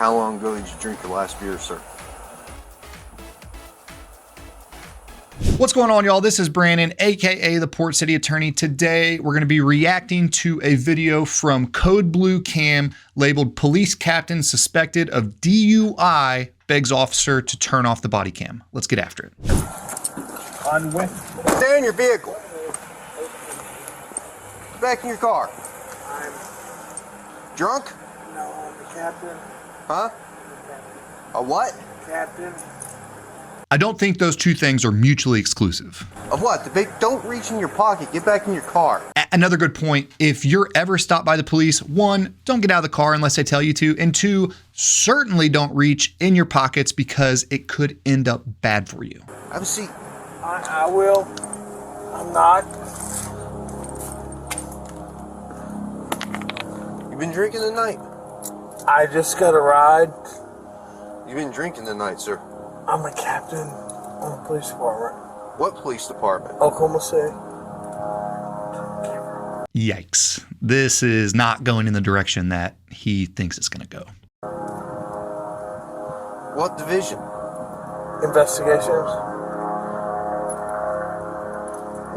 How long ago did you drink your last beer, sir? What's going on, y'all? This is Brandon, aka the Port City Attorney. Today, we're going to be reacting to a video from Code Blue Cam labeled "Police Captain Suspected of DUI Begs Officer to Turn Off the Body Cam." Let's get after it. Stay in your vehicle. Get back in your car. I'm Drunk? no, I'm the captain. Huh? A what? Captain. I don't think those two things are mutually exclusive. Of what? Don't reach in your pocket. Get back in your car. Another good point, if you're ever stopped by the police, one, don't get out of the car unless they tell you to, and two, certainly don't reach in your pockets because it could end up bad for you. Have a seat. I will. I'm not. You been drinking tonight? I just got a ride. You been drinking tonight, sir? I'm a captain on the police department. What police department? Oklahoma City. Yikes. This is not going in the direction that he thinks it's going to go. What division? Investigations.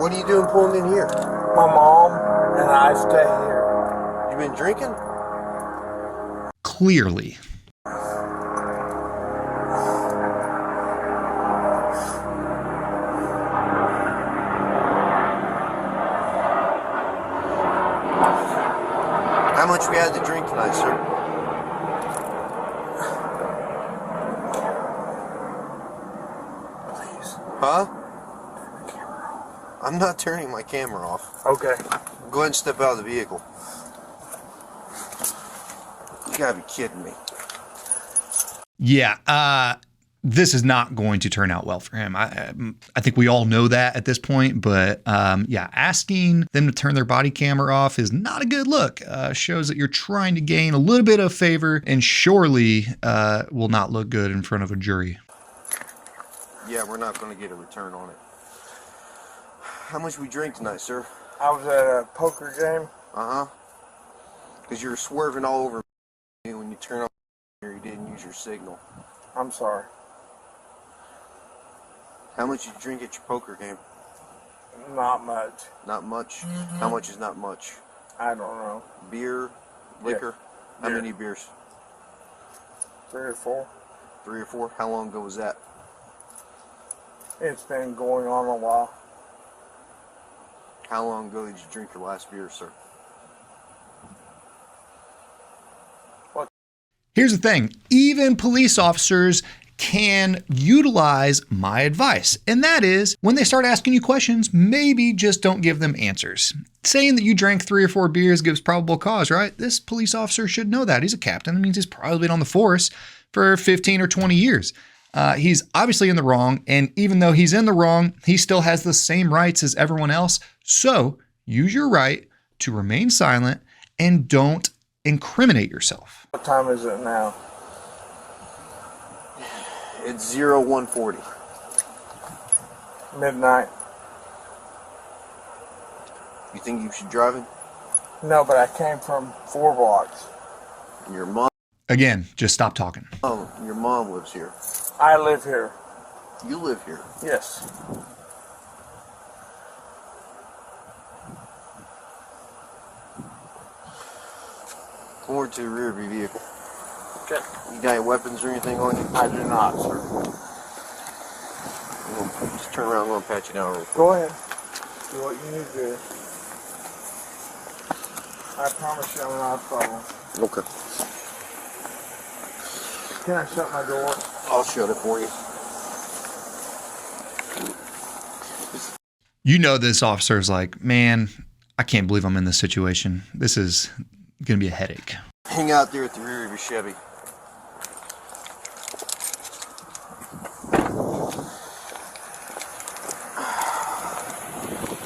What are you doing pulling in here? My mom and I stay here. You been drinking? Clearly. How much we had to drink tonight, sir? Please. Huh? I'm not turning my camera off. Okay. Go ahead and step out of the vehicle. You gotta be kidding me. Yeah, this is not going to turn out well for him. I think we all know that at this point, but yeah, asking them to turn their body camera off is not a good look. Shows that you're trying to gain a little bit of favor and surely will not look good in front of a jury. Yeah, we're not gonna get a return on it. How much we drink tonight, sir? I was at a poker game. Uh-huh. Because you were swerving all over me when you turned off you didn't use your signal. I'm sorry. How much did you drink at your poker game? Not much. Not much? How much is not much? I don't know. Beer? Liquor? How Beer. many beers? 3 or 4. 3 or 4? How long ago was that? It's been going on a while. How long ago did you drink your last beer, sir? Here's the thing, even police officers can utilize my advice, and that is when they start asking you questions, maybe just don't give them answers. Saying that you drank 3 or 4 beers gives probable cause, right? This police officer should know that. He's a captain. That means he's probably been on the force for 15 or 20 years. He's obviously in the wrong, and even though he's in the wrong, he still has the same rights as everyone else. So use your right to remain silent and don't incriminate yourself. What time is it now? It's 0140. Midnight. You think you should drive it? No, but I came from 4 blocks. Your mom Again, just stop talking. lives here. I live here. You live here. Yes. Forward to the rear of your vehicle. Okay. You got any weapons or anything on you? I do not, sir. I'm gonna just turn around. I'm going to pat you down real quick. Go ahead. Do what you need to do. I promise you I'm not a problem. Okay. Can I shut my door? I'll shut it for you. You know this officer is like, man, I can't believe I'm in this situation. This is going to be a headache. Hang out there at the rear of your Chevy.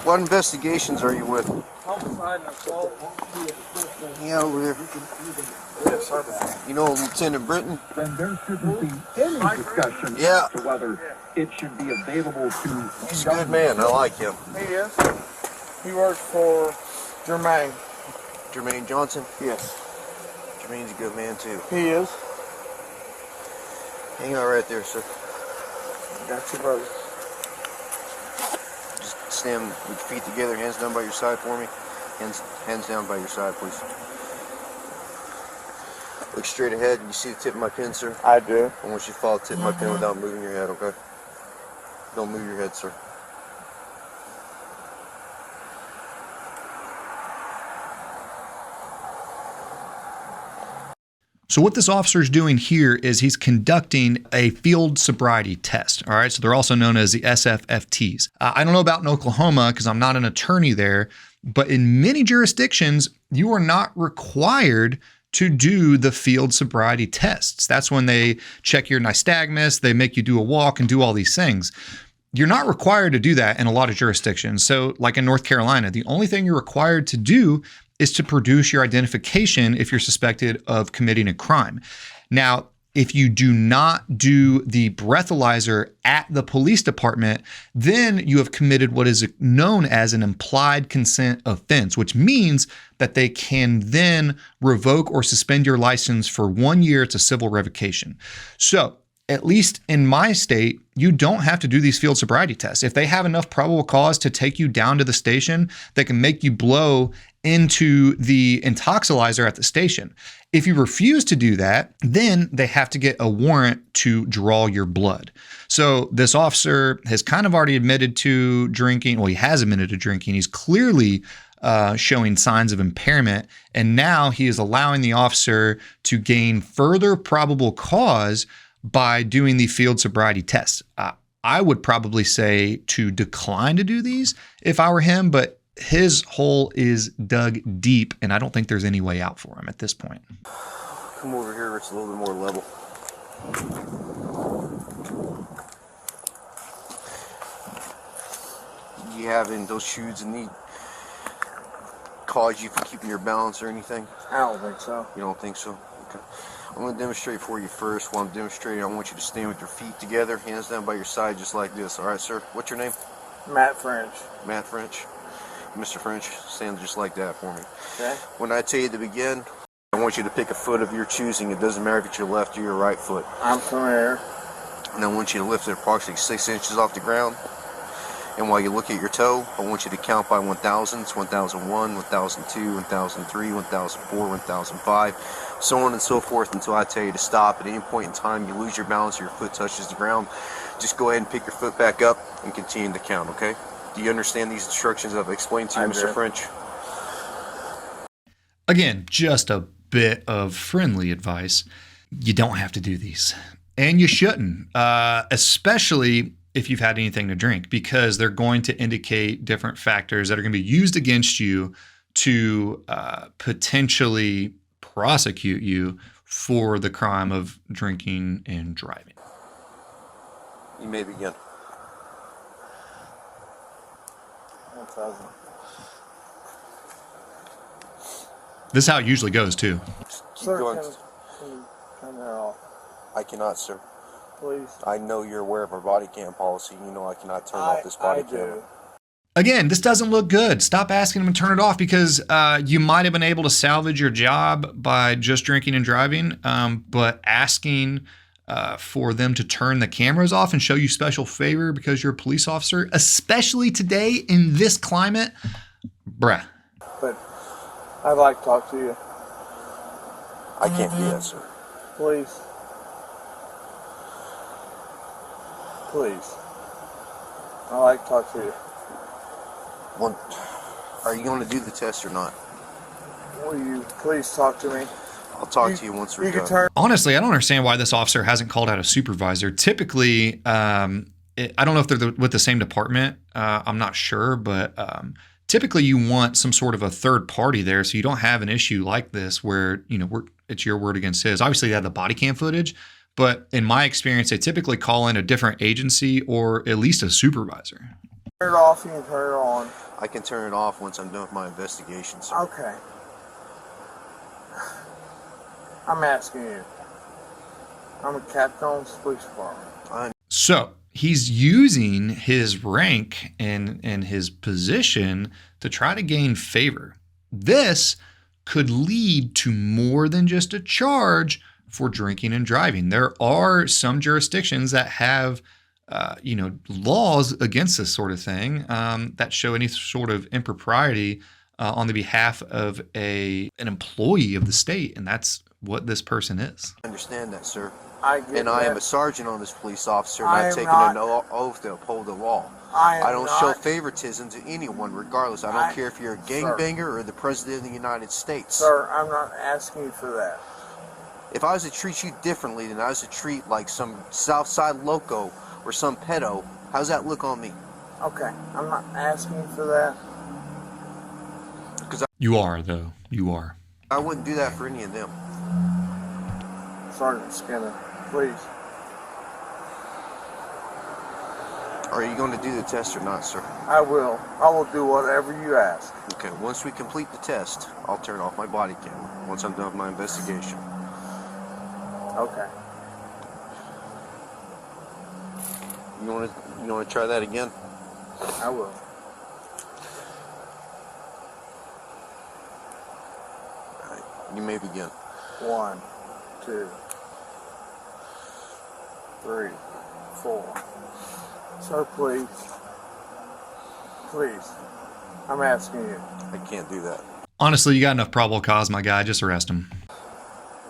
What investigations are you with? Homicide and assault. Yeah, over there. Yes, sir. You know Lieutenant Britton? Then there shouldn't be any discussion Yeah. as to whether it should be available to... He's a good man. I like him. He is. He works for Jermaine. Jermaine Johnson? Yes. Jermaine's a good man, too. He is. Hang on right there, sir. Got you, brother. Just stand with your feet together, hands down by your side for me. Hands down by your side, please. Look straight ahead. You see the tip of my pen, sir? I do. I want you to follow the tip of my pen without moving your head, okay? Don't move your head, sir. So what this officer is doing here is he's conducting a field sobriety test. All right. So they're also known as the SFFTs. I don't know about in Oklahoma because I'm not an attorney there, but in many jurisdictions, you are not required to do the field sobriety tests. That's when they check your nystagmus, they make you do a walk and do all these things. You're not required to do that in a lot of jurisdictions. So like in North Carolina, the only thing you're required to do is to produce your identification if you're suspected of committing a crime. Now, if you do not do the breathalyzer at the police department, then you have committed what is known as an implied consent offense, which means that they can then revoke or suspend your license for 1 year. It's a civil revocation. So at least in my state, you don't have to do these field sobriety tests. If they have enough probable cause to take you down to the station, they can make you blow into the intoxilizer at the station. If you refuse to do that, then they have to get a warrant to draw your blood. So this officer has kind of already admitted to drinking. Well, he has admitted to drinking. He's clearly showing signs of impairment. And now he is allowing the officer to gain further probable cause by doing the field sobriety tests. I would probably say to decline to do these if I were him, but his hole is dug deep, and I don't think there's any way out for him at this point. Come over here where it's a little bit more level. You having those shoes and need cause you from keeping your balance or anything? I don't think so. You don't think so? Okay. I'm going to demonstrate for you first. While I'm demonstrating, I want you to stand with your feet together, hands down by your side, just like this. All right, sir? What's your name? Matt French. Matt French. Mr. French, stand just like that for me. Okay. When I tell you to begin, I want you to pick a foot of your choosing. It doesn't matter if it's your left or your right foot. I'm familiar. And I want you to lift it approximately 6 inches off the ground. And while you look at your toe, I want you to count by 1,000s, 1001, 1002, 1003, 1004, 1005, so on and so forth until I tell you to stop. At any point in time you lose your balance or your foot touches the ground, just go ahead and pick your foot back up and continue to count, okay? Do you understand these instructions I've explained to you, Mr. French? Again, just a bit of friendly advice. You don't have to do these. And you shouldn't, especially if you've had anything to drink, because they're going to indicate different factors that are going to be used against you to potentially prosecute you for the crime of drinking and driving. You may begin. 1,000. This is how it usually goes, too. Keep Sir, going. can you turn that off, I cannot, sir. please? I know you're aware of our body cam policy. You know I cannot turn off this body I camera. do. Again, this doesn't look good. Stop asking them to turn it off because you might have been able to salvage your job by just drinking and driving, but asking for them to turn the cameras off and show you special favor because you're a police officer, especially today in this climate, bruh. But I'd like to talk to you, I can't do that, sir. please. Please. I'd like to talk to you. Well, are you going to do the test or not? Will you please talk to me? I'll talk to you once we're You can done. turn. Honestly, I don't understand why this officer hasn't called out a supervisor. Typically, I don't know if they're with the same department. I'm not sure, but typically you want some sort of a third party there so you don't have an issue like this where, it's your word against his. Obviously, they have the body cam footage, but in my experience, they typically call in a different agency or at least a supervisor. Turn it off, you can turn it on. I can turn it off once I'm done with my investigation, sir. Okay. I'm asking you. I'm a captain on the police department. So he's using his rank and his position to try to gain favor. This could lead to more than just a charge for drinking and driving. There are some jurisdictions that have, laws against this sort of thing that show any sort of impropriety on the behalf of an employee of the state, and that's what this person is. I understand that, sir. I get And that. I am a sergeant on this police officer, I not am taking not. an oath to uphold the law. I don't am show not. favoritism to anyone, regardless. I don't care if you're a gangbanger or the president of the United States. Sir, I'm not asking you for that. If I was to treat you differently than I was to treat like some Southside loco or some pedo, how's that look on me? Okay, I'm not asking you for that. You are, though. You are. I wouldn't do that for any of them. Sergeant Skinner, please. Are you going to do the test or not, sir? I will. I will do whatever you ask. Okay, once we complete the test, I'll turn off my body camera once I'm done with my investigation. Okay. You want to try that again? I will. All right, you may begin. 1, 2, 3, 4. Sir, please. Please. I'm asking you. I can't do that. Honestly, you got enough probable cause, my guy. Just arrest him.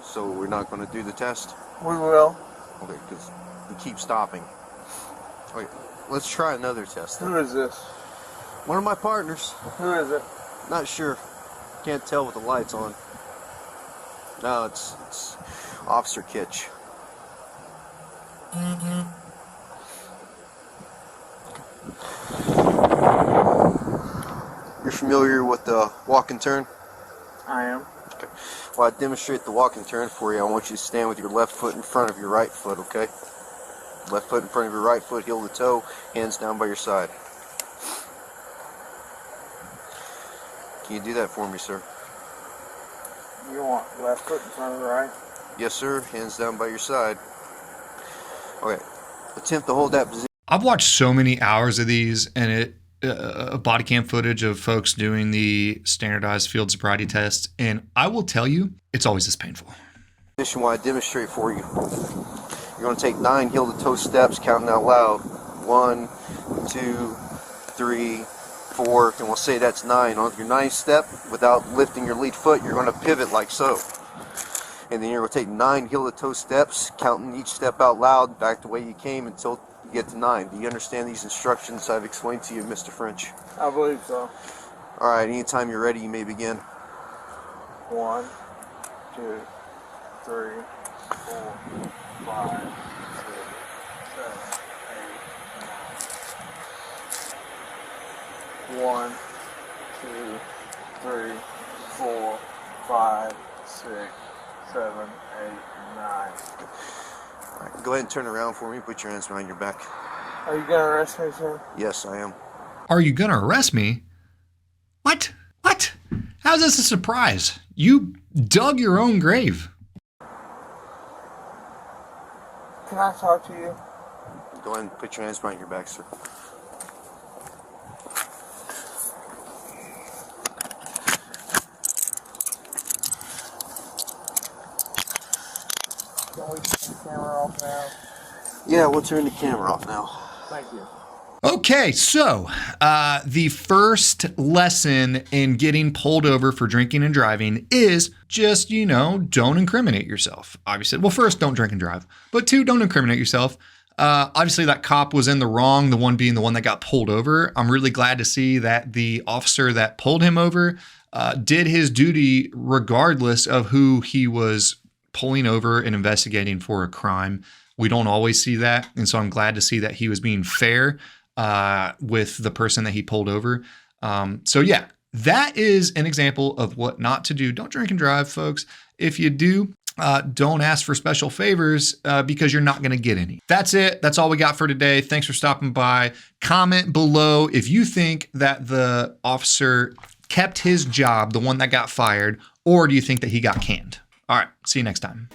So we're not going to do the test? We will. Okay, because we keep stopping. Okay, let's try another test then. Who is this? One of my partners. Who is it? Not sure. Can't tell with the lights on. No, it's Officer Kitch. You're familiar with the walk and turn? I am. Okay. While I demonstrate the walk and turn for you, I want you to stand with your left foot in front of your right foot, okay? Left foot in front of your right foot, heel to toe, hands down by your side. Can you do that for me, sir? You want left foot in front of the right? Yes, sir. Hands down by your side. Okay. Attempt to hold that position. I've watched so many hours of these, and body cam footage of folks doing the standardized field sobriety test, and I will tell you, it's always this painful. While I demonstrate for you. You're going to take 9 heel to toe steps, counting out loud. 1, 2, 3, 4, and we'll say that's 9. On your 9th step, without lifting your lead foot, you're going to pivot like so. And then you're going to take 9 heel to toe steps, counting each step out loud, back the way you came until you get to 9. Do you understand these instructions I've explained to you, Mr. French? I believe so. Alright, anytime you're ready, you may begin. 1, 2, 3, 4, 5, 6, 7, 8, 9. 1, 2, 3, 4, 5, 6, 7, 8, 9. Alright, go ahead and turn around for me. Put your hands behind your back. Are you gonna arrest me, sir? Yes, I am. Are you going to arrest me? What? What? How's this a surprise? You dug your own grave. Can I talk to you? Go ahead and put your hands behind your back, sir. Can we turn the camera off now? Yeah, we'll turn the camera off now. Thank you. Okay, so the first lesson in getting pulled over for drinking and driving is just, don't incriminate yourself. Obviously, well, first, don't drink and drive. But 2, don't incriminate yourself. Obviously, that cop was in the wrong, the one being the one that got pulled over. I'm really glad to see that the officer that pulled him over did his duty regardless of who he was pulling over and investigating for a crime. We don't always see that. And so I'm glad to see that he was being fair with the person that he pulled over. So yeah, that is an example of what not to do. Don't drink and drive, folks. If you do, don't ask for special favors because you're not going to get any. That's it. That's all we got for today. Thanks for stopping by. Comment below if you think that the officer kept his job, the one that got fired, or do you think that he got canned? All right. See you next time.